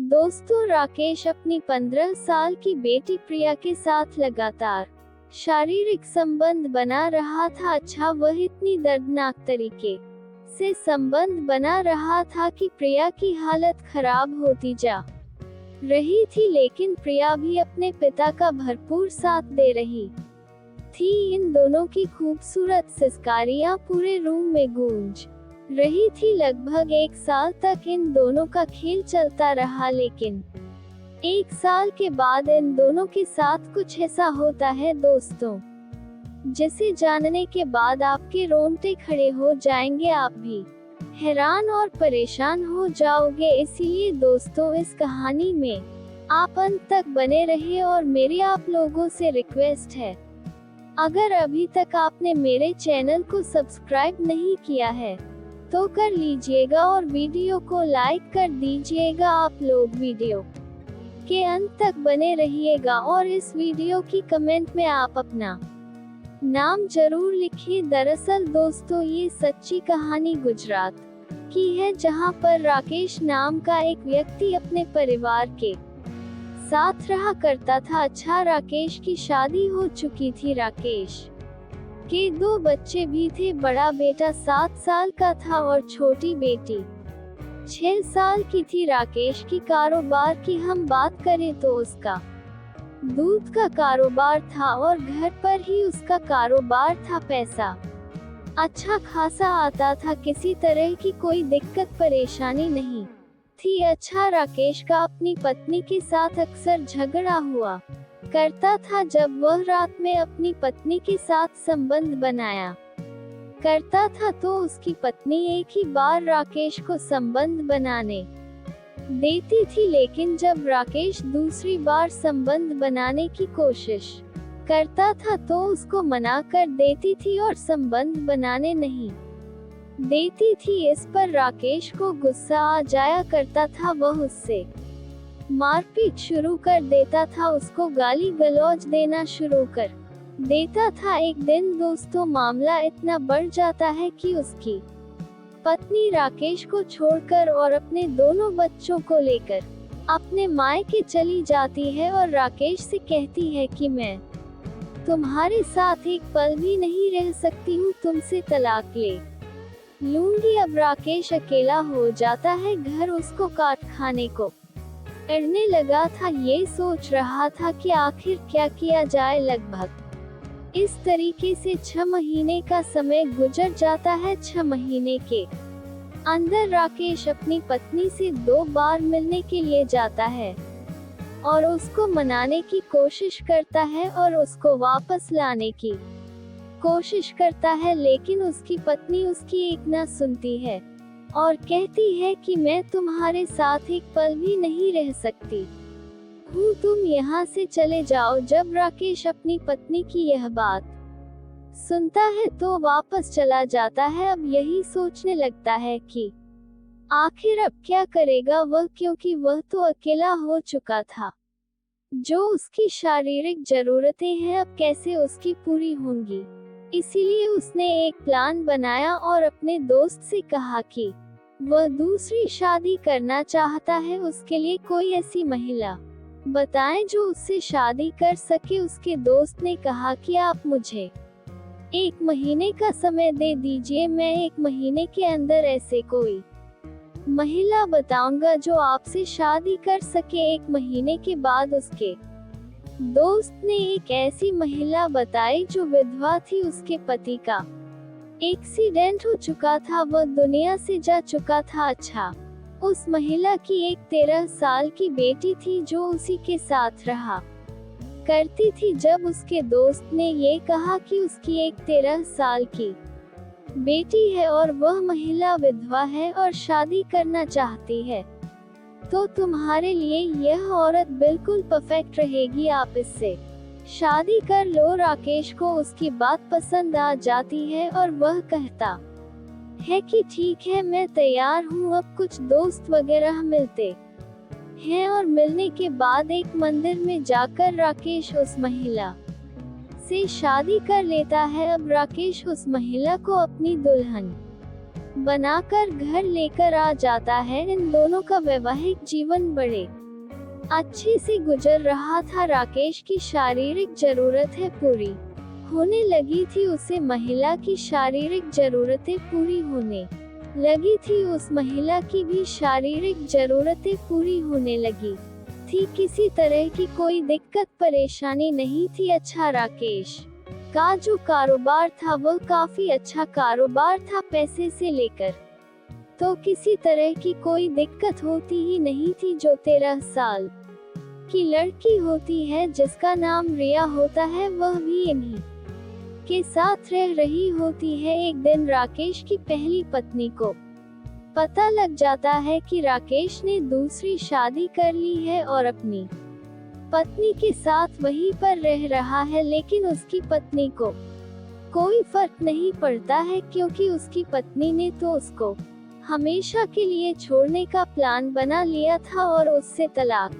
दोस्तों, राकेश अपनी 15 साल की बेटी प्रिया के साथ लगातार शारीरिक संबंध बना रहा था। अच्छा, वह इतनी दर्दनाक तरीके से संबंध बना रहा था कि प्रिया की हालत खराब होती जा रही थी, लेकिन प्रिया भी अपने पिता का भरपूर साथ दे रही थी। इन दोनों की खूबसूरत सिसकारियां पूरे रूम में गूंज रही थी। लगभग 1 साल तक इन दोनों का खेल चलता रहा, लेकिन 1 साल के बाद इन दोनों के साथ कुछ ऐसा होता है दोस्तों, जिसे जानने के बाद आपके रोंगटे खड़े हो जाएंगे। आप भी हैरान और परेशान हो जाओगे। इसीलिए दोस्तों, इस कहानी में आप अंत तक बने रहिए और मेरी आप लोगों से रिक्वेस्ट है, अगर अभी तक आपने मेरे चैनल को सब्सक्राइब नहीं किया है तो कर लीजिएगा और वीडियो को लाइक कर दीजिएगा। आप लोग वीडियो के अंत तक बने रहिएगा और इस वीडियो की कमेंट में आप अपना नाम जरूर लिखिए। दरअसल दोस्तों, ये सच्ची कहानी गुजरात की है, जहां पर राकेश नाम का एक व्यक्ति अपने परिवार के साथ रहा करता था। अच्छा, राकेश की शादी हो चुकी थी। राकेश के 2 बच्चे भी थे। बड़ा बेटा 7 साल का था और छोटी बेटी 6 साल की थी। राकेश की कारोबार की हम बात करें तो उसका दूध का कारोबार था और घर पर ही उसका कारोबार था। पैसा अच्छा खासा आता था, किसी तरह की कोई दिक्कत परेशानी नहीं थी। अच्छा, राकेश का अपनी पत्नी के साथ अक्सर झगड़ा हुआ करता था। जब वह रात में अपनी पत्नी के साथ संबंध बनाया करता था तो उसकी पत्नी एक ही बार राकेश को संबंध बनाने देती थी, लेकिन जब राकेश दूसरी बार संबंध बनाने की कोशिश करता था तो उसको मना कर देती थी और संबंध बनाने नहीं देती थी। इस पर राकेश को गुस्सा आ जाया करता था। वह उससे मारपीट शुरू कर देता था, उसको गाली गलौज देना शुरू कर देता था। एक दिन दोस्तों, मामला इतना बढ़ जाता है कि उसकी पत्नी राकेश को छोड़कर और अपने दोनों बच्चों को लेकर अपने मायके चली जाती है और राकेश से कहती है कि मैं तुम्हारे साथ एक पल भी नहीं रह सकती हूँ, तुमसे तलाक ले लूंगी। अब राकेश अकेला हो जाता है। घर उसको काट खाने को अड़ने लगा था। ये सोच रहा था कि आखिर क्या किया जाए। लगभग इस तरीके से 6 महीने का समय गुजर जाता है। 6 महीने के अंदर राकेश अपनी पत्नी से 2 बार मिलने के लिए जाता है और उसको मनाने की कोशिश करता है और उसको वापस लाने की कोशिश करता है, लेकिन उसकी पत्नी उसकी एक ना सुनती है और कहती है कि मैं तुम्हारे साथ एक पल भी नहीं रह सकती हूँ, तुम यहाँ से चले जाओ। जब राकेश अपनी पत्नी की यह बात सुनता है तो वापस चला जाता है। अब यही सोचने लगता है कि आखिर अब क्या करेगा वह, क्योंकि वह तो अकेला हो चुका था। जो उसकी शारीरिक जरूरतें हैं अब कैसे उसकी पूरी होंगी। इसीलिए उसने एक प्लान बनाया और अपने दोस्त से कहा कि वह दूसरी शादी करना चाहता है। उसके लिए कोई ऐसी महिला बताएं जो उससे शादी कर सके। उसके दोस्त ने कहा कि आप मुझे 1 महीने का समय दे दीजिए, मैं 1 महीने के अंदर ऐसे कोई महिला बताऊंगा जो आपसे शादी कर सके। 1 महीने के बाद उसके दोस्त ने एक ऐसी महिला बताई जो विधवा थी। उसके पति का एक्सीडेंट हो चुका था, वह दुनिया से जा चुका था। अच्छा, उस महिला की एक 13 साल की बेटी थी जो उसी के साथ रहा करती थी। जब उसके दोस्त ने ये कहा कि उसकी एक 13 साल की बेटी है और वह महिला विधवा है और शादी करना चाहती है, तो तुम्हारे लिए यह औरत बिल्कुल परफेक्ट रहेगी, आप इससे शादी कर लो। राकेश को उसकी बात पसंद आ जाती है और वह कहता है कि ठीक है, मैं तैयार हूँ। अब कुछ दोस्त वगैरह मिलते हैं और मिलने के बाद एक मंदिर में जाकर राकेश उस महिला से शादी कर लेता है। अब राकेश उस महिला को अपनी दुल्हन बनाकर घर लेकर आ जाता है। इन दोनों का वैवाहिक जीवन बड़े अच्छे से गुजर रहा था। राकेश की शारीरिक जरूरत है पूरी होने लगी थी, उसे महिला की शारीरिक जरूरतें पूरी होने लगी थी, उस महिला की भी शारीरिक जरूरतें पूरी होने लगी थी। किसी तरह की कोई दिक्कत परेशानी नहीं थी। अच्छा, राकेश का जो कारोबार था वह काफी अच्छा कारोबार था। पैसे से लेकर तो किसी तरह की कोई दिक्कत होती ही नहीं थी। जो 13 साल की लड़की होती है जिसका नाम रिया होता है, वह भी इन्हीं के साथ रह रही होती है। एक दिन राकेश की पहली पत्नी को पता लग जाता है कि राकेश ने दूसरी शादी कर ली है और अपनी पत्नी के साथ वहीं पर रह रहा है, लेकिन उसकी पत्नी को कोई फर्क नहीं पड़ता है, क्योंकि उसकी पत्नी ने तो उसको हमेशा के लिए छोड़ने का प्लान बना लिया था और उससे तलाक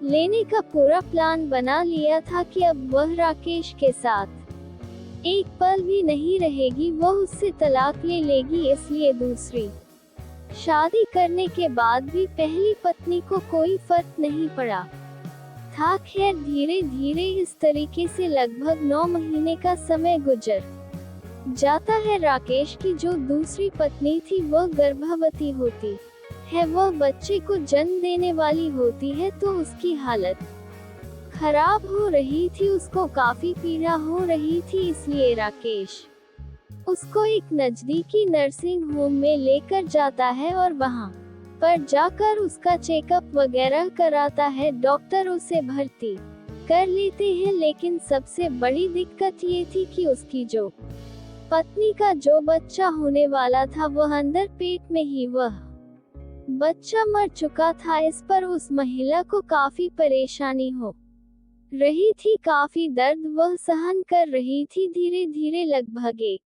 लेने का पूरा प्लान बना लिया था कि अब वह राकेश के साथ एक पल भी नहीं रहेगी, वह उससे तलाक ले लेगी। इसलिए दूसरी शादी करने के बाद भी पहली पत्नी को कोई फर्क नहीं पड़ा था। खैर, धीरे धीरे इस तरीके से लगभग 9 महीने का समय गुजर जाता है। राकेश की जो दूसरी पत्नी थी वह गर्भवती होती है, वह बच्चे को जन्म देने वाली होती है, तो उसकी हालत खराब हो रही थी, उसको काफी पीड़ा हो रही थी। इसलिए राकेश उसको एक नजदीकी नर्सिंग होम में लेकर जाता है और वहां पर जाकर उसका चेकअप वगैरह कराता है। डॉक्टर उसे भर्ती कर लेते हैं, लेकिन सबसे बड़ी दिक्कत ये थी कि उसकी जो पत्नी का जो बच्चा होने वाला था वह अंदर पेट में ही वह बच्चा मर चुका था। इस पर उस महिला को काफी परेशानी हो रही थी, काफी दर्द वह सहन कर रही थी। धीरे धीरे लगभग 1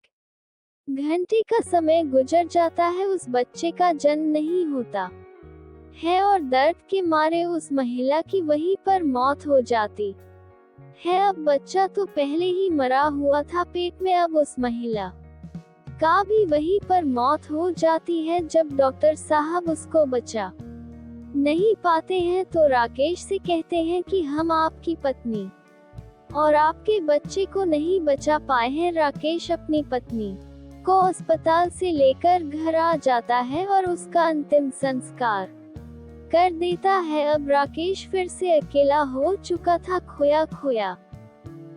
घंटे का समय गुजर जाता है, उस बच्चे का जन्म नहीं होता है और दर्द के मारे उस महिला की वहीं पर मौत हो जाती है। अब बच्चा तो पहले ही मरा हुआ था पेट में, अब उस महिला का भी वहीं पर मौत हो जाती है। जब डॉक्टर साहब उसको बचा नहीं पाते हैं तो राकेश से कहते हैं कि हम आपकी पत्नी और आपके बच्चे को नहीं बचा पाए हैं। राकेश अपनी पत्नी को अस्पताल से लेकर घर आ जाता है और उसका अंतिम संस्कार कर देता है। अब राकेश फिर से अकेला हो चुका था, खोया खोया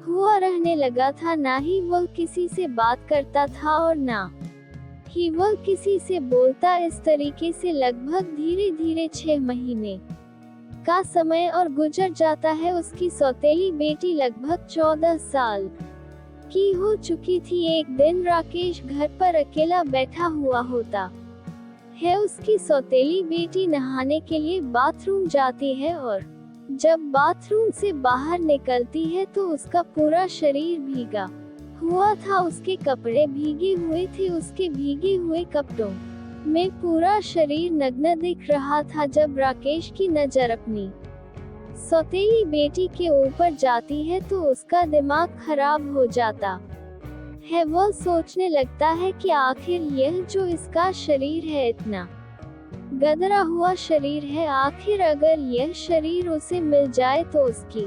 हुआ रहने लगा था। ना ही वह किसी से बात करता था और ना ही वह किसी से बोलता। इस तरीके से लगभग धीरे धीरे 6 महीने का समय और गुजर जाता है। उसकी सौतेली बेटी लगभग 14 साल की हो चुकी थी। एक दिन राकेश घर पर अकेला बैठा हुआ होता है, उसकी सौतेली बेटी नहाने के लिए बाथरूम जाती है और जब बाथरूम से बाहर निकलती है तो उसका पूरा शरीर भीगा हुआ था, उसके कपड़े भीगे हुए थे, उसके भीगे हुए कपड़ों में पूरा शरीर नग्न दिख रहा था। जब राकेश की नजर अपनी सौतेली बेटी के ऊपर जाती है तो उसका दिमाग खराब हो जाता है। वह सोचने लगता है कि आखिर यह जो इसका शरीर है, इतना गदरा हुआ शरीर है, आखिर अगर यह शरीर उसे मिल जाए तो उसकी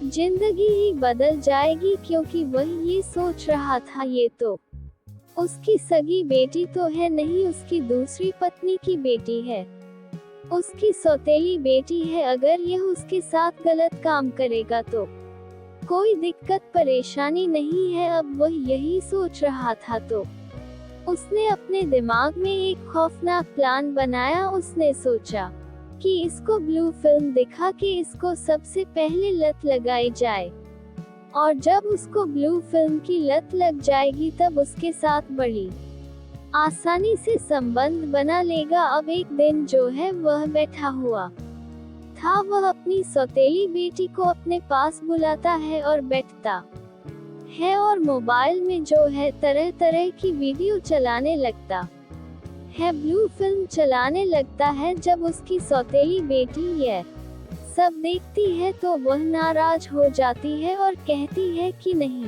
जिंदगी ही बदल जाएगी। क्योंकि वह ये सोच रहा था, ये तो उसकी सगी बेटी तो है नहीं, उसकी दूसरी पत्नी की बेटी है, उसकी सौतेली बेटी है। अगर यह उसके साथ गलत काम करेगा तो कोई दिक्कत परेशानी नहीं है। अब वह यही सोच रहा था तो उसने अपने दिमाग में एक खौफनाक प्लान बनाया। उसने सोचा कि इसको ब्लू फिल्म दिखा के इसको सबसे पहले लत लगाई जाए और जब उसको ब्लू फिल्म की लत लग जाएगी तब उसके साथ बड़ी आसानी से संबंध बना लेगा। अब एक दिन जो है वह बैठा हुआ था, वह अपनी सौतेली बेटी को अपने पास बुलाता है और बैठता है और मोबाइल में जो है तरह तरह की वीडियो चलाने लगता है, ब्लू फिल्म चलाने लगता है। जब उसकी सौतेली बेटी यह सब देखती है तो वह नाराज हो जाती है और कहती है कि नहीं,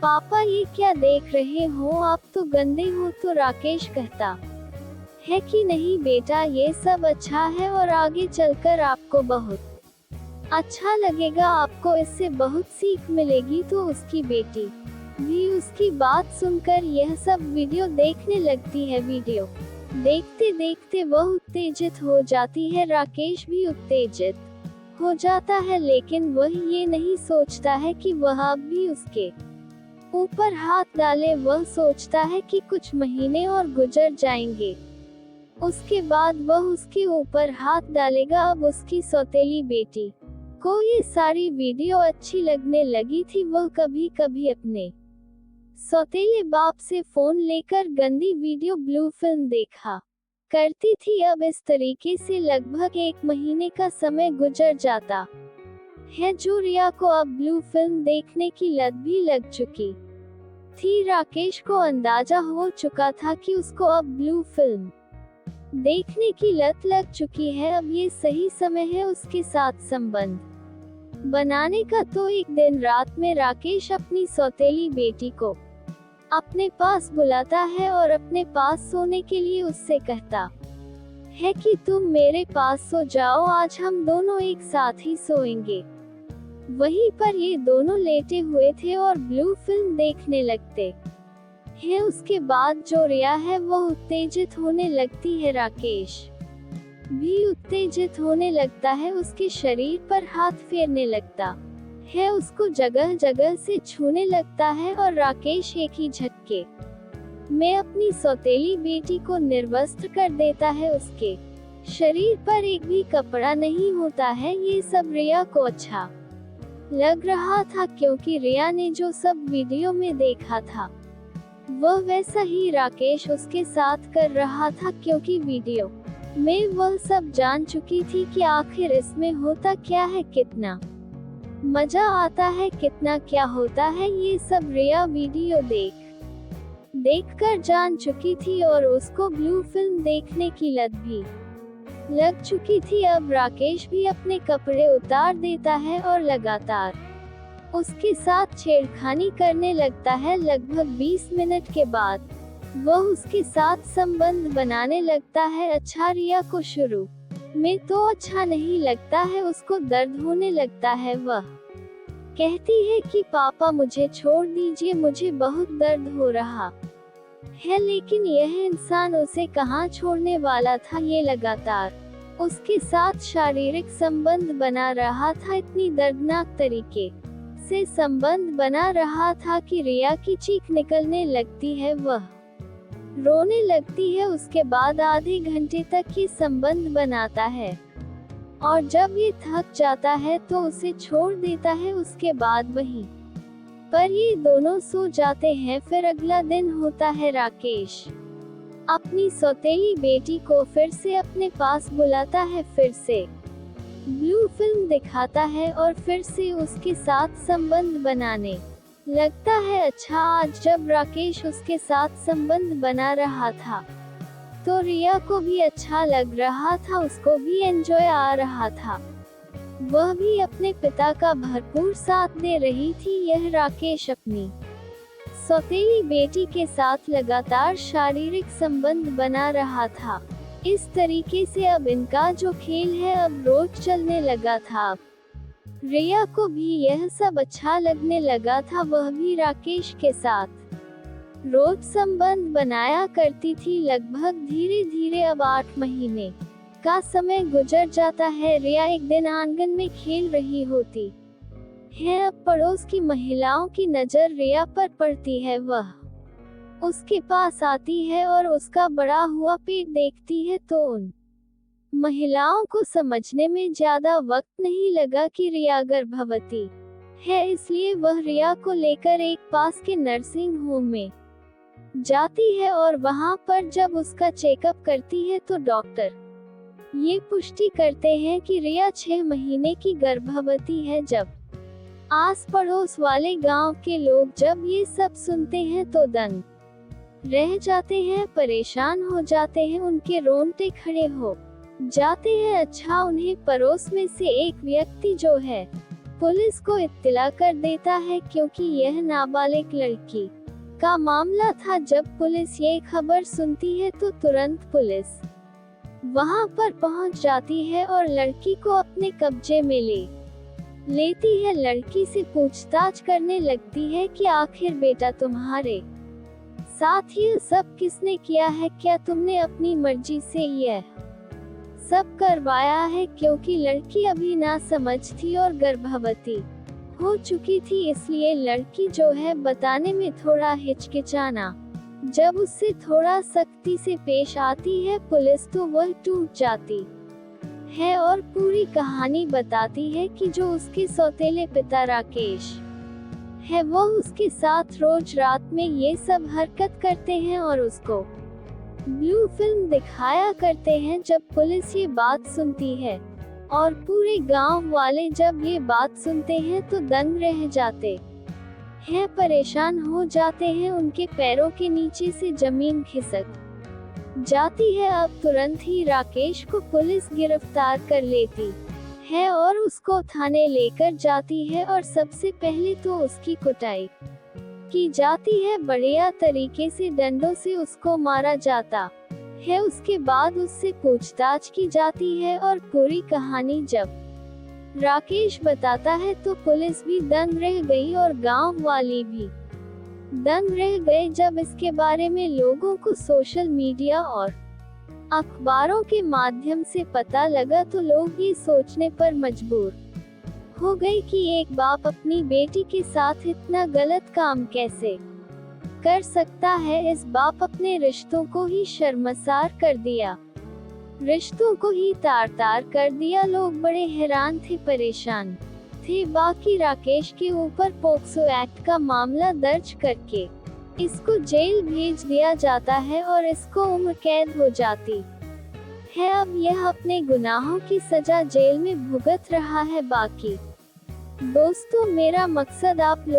पापा ये क्या देख रहे हो, आप तो गंदे हो। तो राकेश कहता है कि नहीं बेटा, ये सब अच्छा है और आगे चलकर आपको बहुत अच्छा लगेगा, आपको इससे बहुत सीख मिलेगी। तो उसकी बेटी भी उसकी बात सुनकर यह सब वीडियो देखने लगती है। वीडियो देखते देखते वह उत्तेजित हो जाती है। राकेश भी उत्तेजित हो जाता है, लेकिन वह ये नहीं सोचता है कि वह अब भी उसके ऊपर हाथ डाले। वह सोचता है कि कुछ महीने और गुजर जाएंगे, उसके बाद वह उसके ऊपर हाथ डालेगा। अब उसकी सौतेली बेटी को ये सारी वीडियो अच्छी लगने लगी थी। वह कभी कभी अपने सौतेले बाप से फोन लेकर गंदी वीडियो ब्लू फिल्म देखा करती थी। अब इस तरीके से लगभग 1 महीने का समय गुजर जाता है, जो रिया को अब ब्लू फिल्म देखने की लत भी लग चुकी थी। राकेश को अंदाजा हो चुका था कि उसको अब ब्लू फिल्म देखने की लत लग चुकी है। अब ये सही समय है उसके साथ संबंध बनाने का। तो एक दिन रात में राकेश अपनी सौतेली बेटी को अपने पास बुलाता है और अपने पास सोने के लिए उससे कहता है कि तुम मेरे पास सो जाओ, आज हम दोनों एक साथ ही सोएंगे। वहीं पर ये दोनों लेटे हुए थे और ब्लू फिल्म देखने लगते हैं। उसके बाद जो रिया है वह उत्तेजित होने लगती है। राकेश भी उत्तेजित होने लगता है, उसके शरीर पर हाथ फेरने लगता है, उसको जगह जगह से छूने लगता है और राकेश एक ही झटके में अपनी सौतेली बेटी को निर्वस्त्र कर देता है। उसके शरीर पर एक भी कपड़ा नहीं होता है। ये सब रिया को अच्छा लग रहा था, क्योंकि रिया ने जो सब वीडियो में देखा था वह वैसा ही राकेश उसके साथ कर रहा था, क्योंकि वीडियो में वह सब जान चुकी थी कि आखिर इसमें होता क्या है, कितना मजा आता है, कितना क्या होता है। ये सब रिया वीडियो देखकर जान चुकी थी और उसको ब्लू फिल्म देखने की लत भी लग चुकी थी। अब राकेश भी अपने कपड़े उतार देता है और लगातार उसके साथ छेड़खानी करने लगता है। लगभग 20 मिनट के बाद वह उसके साथ संबंध बनाने लगता है। अच्छा, रिया को शुरू में तो अच्छा नहीं लगता है, उसको दर्द होने लगता है। वह कहती है कि पापा मुझे छोड़ दीजिए, मुझे बहुत दर्द हो रहा है। लेकिन यह इंसान उसे कहाँ छोड़ने वाला था। ये लगातार उसके साथ शारीरिक संबंध बना रहा था, इतनी दर्दनाक तरीके से संबंध बना रहा था कि रिया की चीख निकलने लगती है, वह रोने लगती है। उसके बाद आधे घंटे तक ये संबंध बनाता है और जब ये थक जाता है तो उसे छोड़ देता है। उसके बाद वहीं पर ये दोनों सो जाते हैं। फिर अगला दिन होता है। राकेश अपनी सौतेली बेटी को फिर से अपने पास बुलाता है, फिर से ब्लू फिल्म दिखाता है और फिर से उसके साथ संबंध बनाने लगता है। अच्छा, आज जब राकेश उसके साथ संबंध बना रहा था तो रिया को भी अच्छा लग रहा था, उसको भी एंजॉय आ रहा था। वह भी अपने पिता का भरपूर साथ दे रही थी। यह राकेश अपनी सौतेली बेटी के साथ लगातार शारीरिक संबंध बना रहा था। इस तरीके से अब इनका जो खेल है अब रोज चलने लगा था। रिया को भी यह सब अच्छा लगने लगा था, वह भी राकेश के साथ रोज संबंध बनाया करती थी। लगभग धीरे धीरे अब 8 महीने का समय गुजर जाता है। रिया एक दिन आंगन में खेल रही होती है। अब पड़ोस की महिलाओं की नजर रिया पर पड़ती है। वह उसके पास आती है और उसका बड़ा हुआ पेट देखती है तो उन महिलाओं को समझने में ज्यादा वक्त नहीं लगा कि रिया गर्भवती है, इसलिए वह रिया को लेकर एक पास के नर्सिंग होम में जाती है और वहां पर जब उसका चेकअप करती है तो डॉक्टर ये पुष्टि करते हैं कि रिया 6 महीने की गर्भवती है। जब आस पड़ोस वाले गांव के लोग जब ये सब सुनते हैं तो दंग रह जाते हैं, परेशान हो जाते हैं, उनके रोंगटे खड़े हो जाते हैं। अच्छा, उन्हें पड़ोस में से एक व्यक्ति जो है पुलिस को इत्तला कर देता है क्योंकि यह नाबालिग लड़की का मामला था। जब पुलिस ये खबर सुनती है तो तुरंत पुलिस वहां पर पहुंच जाती है और लड़की को अपने कब्जे में लेती है। लड़की से पूछताछ करने लगती है कि आखिर बेटा तुम्हारे साथ ये सब किसने किया है, क्या तुमने अपनी मर्जी से यह सब करवाया है, क्योंकि लड़की अभी ना समझ थी और गर्भवती हो चुकी थी, इसलिए लड़की जो है बताने में थोड़ा हिचकिचाना। जब उससे थोड़ा सख्ती से पेश आती है पुलिस तो वह टूट जाती है और पूरी कहानी बताती है कि जो उसके सौतेले पिता राकेश है वो उसके साथ रोज रात में ये सब हरकत करते हैं और उसको ब्लू फिल्म दिखाया करते हैं। जब पुलिस ये बात सुनती है और पूरे गांव वाले जब ये बात सुनते हैं तो दंग रह जाते हैं, परेशान हो जाते हैं। उनके पैरों के नीचे से जमीन खिसक जाती है। अब तुरंत ही राकेश को पुलिस गिरफ्तार कर लेती है और उसको थाने लेकर जाती है और सबसे पहले तो उसकी कुटाई की जाती है, बढ़िया तरीके से डंडों से उसको मारा जाता है। उसके बाद उससे पूछताछ की जाती है और पूरी कहानी जब राकेश बताता है तो पुलिस भी दंग रह गई और गांव वाले भी दंग रह गए। जब इसके बारे में लोगों को सोशल मीडिया और अखबारों के माध्यम से पता लगा तो लोग ये सोचने पर मजबूर हो गए कि एक बाप अपनी बेटी के साथ इतना गलत काम कैसे कर सकता है। इस बाप अपने रिश्तों को ही शर्मसार कर दिया, रिश्तों को ही तार-तार कर दिया। लोग बड़े हैरान थे, परेशान थे। बाकी राकेश के ऊपर पोक्सो एक्ट का मामला दर्ज करके इसको जेल भेज दिया जाता है और इसको उम्र कैद हो जाती है। अब यह अपने गुनाहों की सजा जेल में भुगत रहा है। बाकी दोस्तों, मेरा मकसद आप लोग